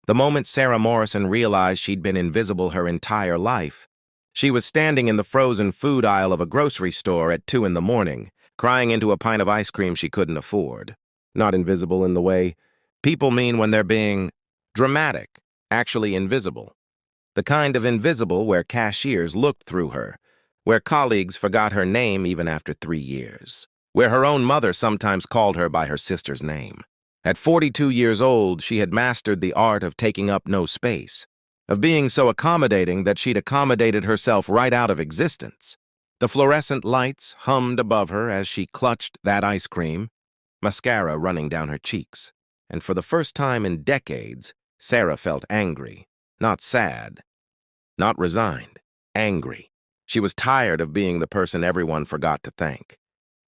The moment Sarah Morrison realized she'd been invisible her entire life, she was standing in the frozen food aisle of a grocery store at 2 in the morning, crying into a pint of ice cream she couldn't afford. Not invisible in the way people mean when they're being dramatic, actually invisible. The kind of invisible where cashiers looked through her, where colleagues forgot her name even after 3 years, where her own mother sometimes called her by her sister's name. At 42 years old, she had mastered the art of taking up no space, of being so accommodating that she'd accommodated herself right out of existence. The fluorescent lights hummed above her as she clutched that ice cream, mascara running down her cheeks. And for the first time in decades, Sarah felt angry, not sad, not resigned, angry. She was tired of being the person everyone forgot to thank,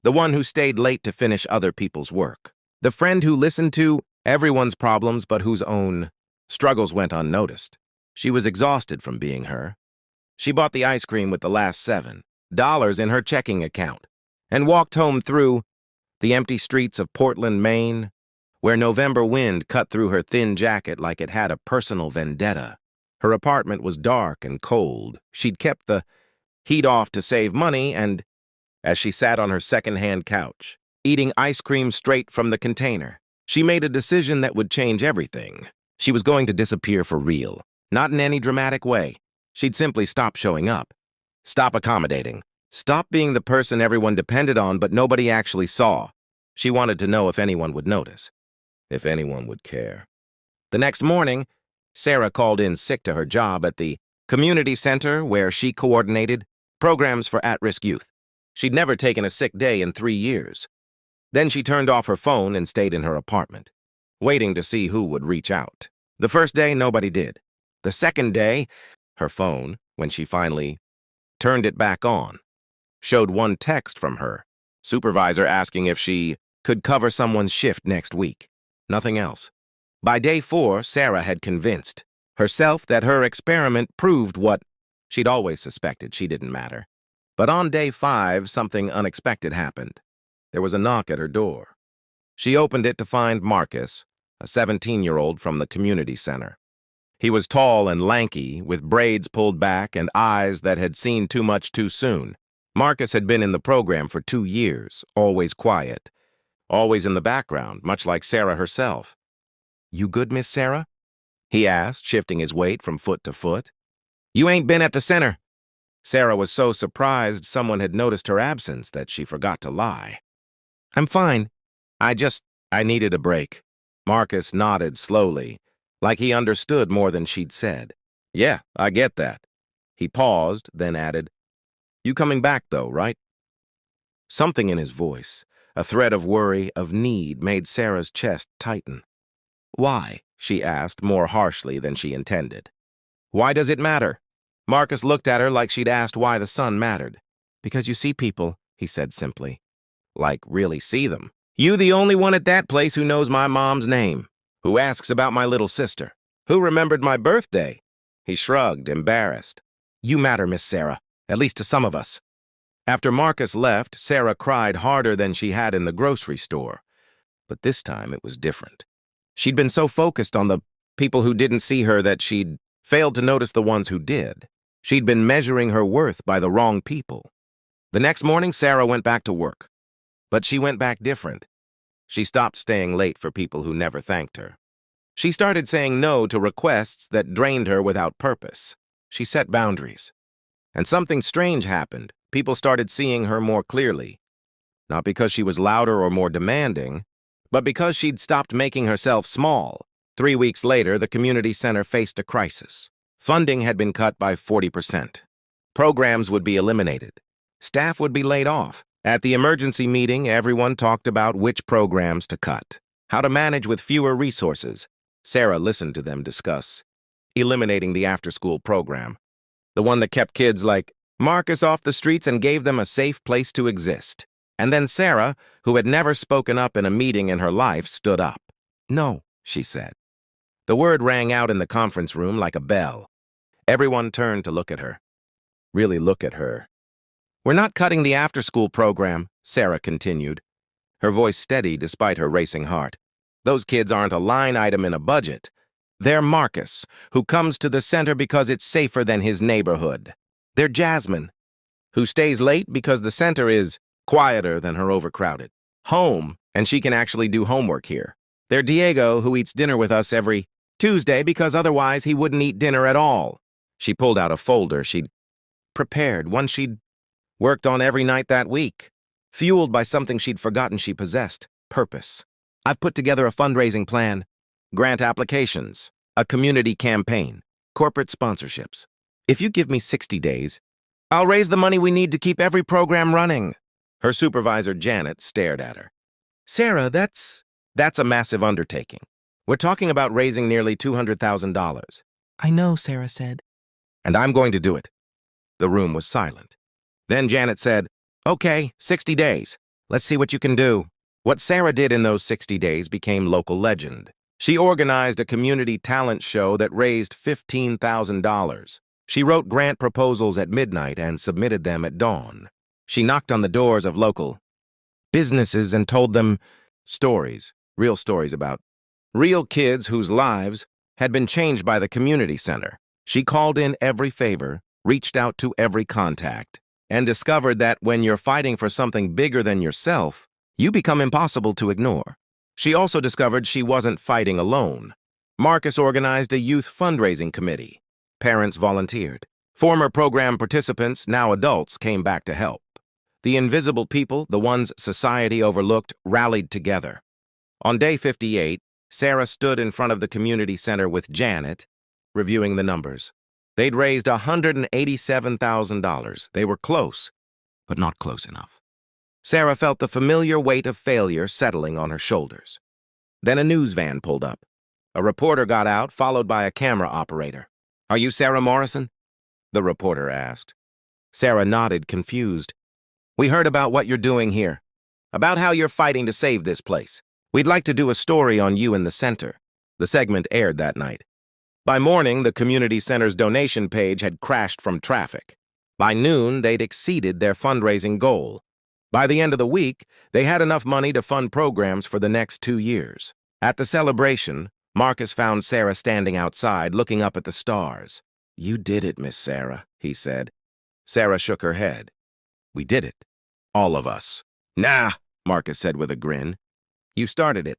the one who stayed late to finish other people's work, the friend who listened to everyone's problems but whose own struggles went unnoticed. She was exhausted from being her. She bought the ice cream with the last $7 in her checking account and walked home through the empty streets of Portland, Maine, where November wind cut through her thin jacket like it had a personal vendetta. Her apartment was dark and cold. She'd kept the heat off to save money, and as she sat on her second-hand couch, eating ice cream straight from the container, she made a decision that would change everything. She was going to disappear for real, not in any dramatic way. She'd simply stop showing up, stop accommodating, stop being the person everyone depended on but nobody actually saw. She wanted to know if anyone would notice, if anyone would care. The next morning, Sarah called in sick to her job at the community center where she coordinated programs for at-risk youth. She'd never taken a sick day in 3 years. Then she turned off her phone and stayed in her apartment, waiting to see who would reach out. The first day, nobody did. The second day, her phone, when she finally turned it back on, showed one text from her supervisor asking if she could cover someone's shift next week. Nothing else. By day 4, Sarah had convinced herself that her experiment proved what she'd always suspected: she didn't matter. But on day 5, something unexpected happened. There was a knock at her door. She opened it to find Marcus, a 17-year-old from the community center. He was tall and lanky, with braids pulled back and eyes that had seen too much too soon. Marcus had been in the program for 2 years, always quiet, always in the background, much like Sarah herself. "You good, Miss Sarah?" he asked, shifting his weight from foot to foot. "You ain't been at the center." Sarah was so surprised someone had noticed her absence that she forgot to lie. "I'm fine. I needed a break." Marcus nodded slowly, like he understood more than she'd said. "Yeah, I get that." He paused, then added, "You coming back, though, right?" Something in his voice, a thread of worry, of need, made Sarah's chest tighten. "Why?" she asked, more harshly than she intended. "Why does it matter?" Marcus looked at her like she'd asked why the sun mattered. "Because you see people," he said simply. "Like, really see them? You the only one at that place who knows my mom's name, who asks about my little sister, who remembered my birthday." He shrugged, embarrassed. "You matter, Miss Sarah, at least to some of us." After Marcus left, Sarah cried harder than she had in the grocery store. But this time it was different. She'd been so focused on the people who didn't see her that she'd failed to notice the ones who did. She'd been measuring her worth by the wrong people. The next morning, Sarah went back to work. But she went back different. She stopped staying late for people who never thanked her. She started saying no to requests that drained her without purpose. She set boundaries. And something strange happened. People started seeing her more clearly. Not because she was louder or more demanding, but because she'd stopped making herself small. 3 weeks later, the community center faced a crisis. Funding had been cut by 40%. Programs would be eliminated. Staff would be laid off. At the emergency meeting, everyone talked about which programs to cut, how to manage with fewer resources. Sarah listened to them discuss eliminating the after-school program, the one that kept kids like Marcus off the streets and gave them a safe place to exist. And then Sarah, who had never spoken up in a meeting in her life, stood up. "No," she said. The word rang out in the conference room like a bell. Everyone turned to look at her. Really look at her. "We're not cutting the after-school program," Sarah continued, her voice steady despite her racing heart. "Those kids aren't a line item in a budget. They're Marcus, who comes to the center because it's safer than his neighborhood. They're Jasmine, who stays late because the center is quieter than her overcrowded home, and she can actually do homework here. They're Diego, who eats dinner with us every Tuesday because otherwise he wouldn't eat dinner at all. She pulled out a folder she'd prepared, one she'd worked on every night that week, fueled by something she'd forgotten she possessed, purpose. I've put together a fundraising plan, grant applications, a community campaign, corporate sponsorships. If you give me 60 days, I'll raise the money we need to keep every program running. Her supervisor, Janet, stared at her. Sarah, that's a massive undertaking. We're talking about raising nearly $200,000. I know, Sarah said. And I'm going to do it. The room was silent. Then Janet said, Okay, 60 days. Let's see what you can do. What Sarah did in those 60 days became local legend. She organized a community talent show that raised $15,000. She wrote grant proposals at midnight and submitted them at dawn. She knocked on the doors of local businesses and told them stories, real stories about real kids whose lives had been changed by the community center. She called in every favor, reached out to every contact, and discovered that when you're fighting for something bigger than yourself, you become impossible to ignore. She also discovered she wasn't fighting alone. Marcus organized a youth fundraising committee. Parents volunteered. Former program participants, now adults, came back to help. The invisible people, the ones society overlooked, rallied together. On day 58, Sarah stood in front of the community center with Janet, reviewing the numbers. They'd raised $187,000. They were close, but not close enough. Sarah felt the familiar weight of failure settling on her shoulders. Then a news van pulled up. A reporter got out, followed by a camera operator. Are you Sarah Morrison? The reporter asked. Sarah nodded, confused. We heard about what you're doing here, about how you're fighting to save this place. We'd like to do a story on you in the center. The segment aired that night. By morning, the community center's donation page had crashed from traffic. By noon, they'd exceeded their fundraising goal. By the end of the week, they had enough money to fund programs for the next 2 years. At the celebration, Marcus found Sarah standing outside, looking up at the stars. You did it, Miss Sarah, he said. Sarah shook her head. We did it. All of us. Nah, Marcus said with a grin. You started it.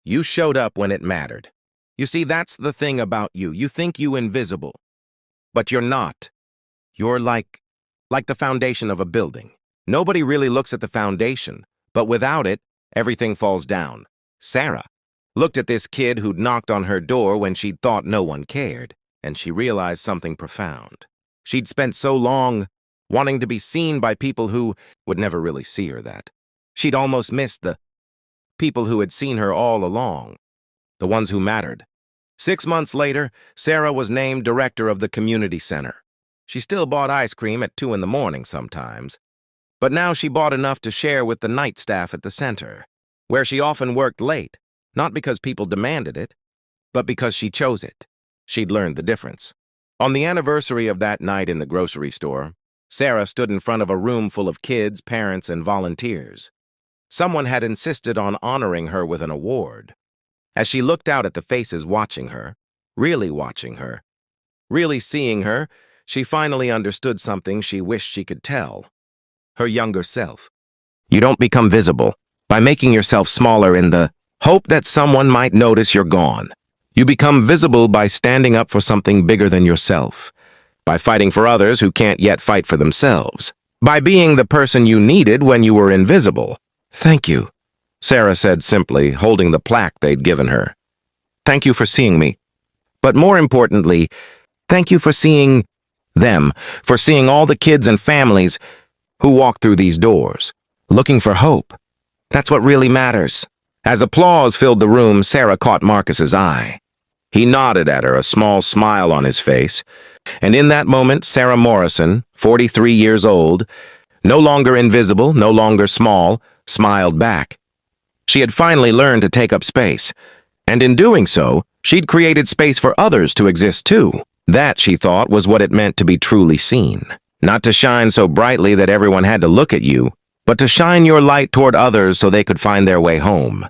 You showed up when it mattered. You see, that's the thing about you. You think you're invisible. But you're not. You're like the foundation of a building. Nobody really looks at the foundation, but without it, everything falls down. Sarah looked at this kid who'd knocked on her door when she'd thought no one cared, and she realized something profound. She'd spent so long wanting to be seen by people who would never really see her that she'd almost missed the people who had seen her all along, the ones who mattered. 6 months later, Sarah was named director of the community center. She still bought ice cream at 2 in the morning sometimes, but now she bought enough to share with the night staff at the center, where she often worked late, not because people demanded it, but because she chose it. She'd learned the difference. On the anniversary of that night in the grocery store, Sarah stood in front of a room full of kids, parents, and volunteers. Someone had insisted on honoring her with an award. As she looked out at the faces watching her, really seeing her, she finally understood something she wished she could tell. Her younger self. You don't become visible by making yourself smaller in the hope that someone might notice you're gone. You become visible by standing up for something bigger than yourself, by fighting for others who can't yet fight for themselves, by being the person you needed when you were invisible. Thank you, Sarah said simply, holding the plaque they'd given her. Thank you for seeing me. But more importantly, thank you for seeing them, for seeing all the kids and families who walk through these doors, looking for hope. That's what really matters. As applause filled the room, Sarah caught Marcus's eye. He nodded at her, a small smile on his face, and in that moment, Sarah Morrison, 43 years old, no longer invisible, no longer small, smiled back. She had finally learned to take up space, and in doing so, she'd created space for others to exist too. That, she thought, was what it meant to be truly seen. Not to shine so brightly that everyone had to look at you, but to shine your light toward others so they could find their way home.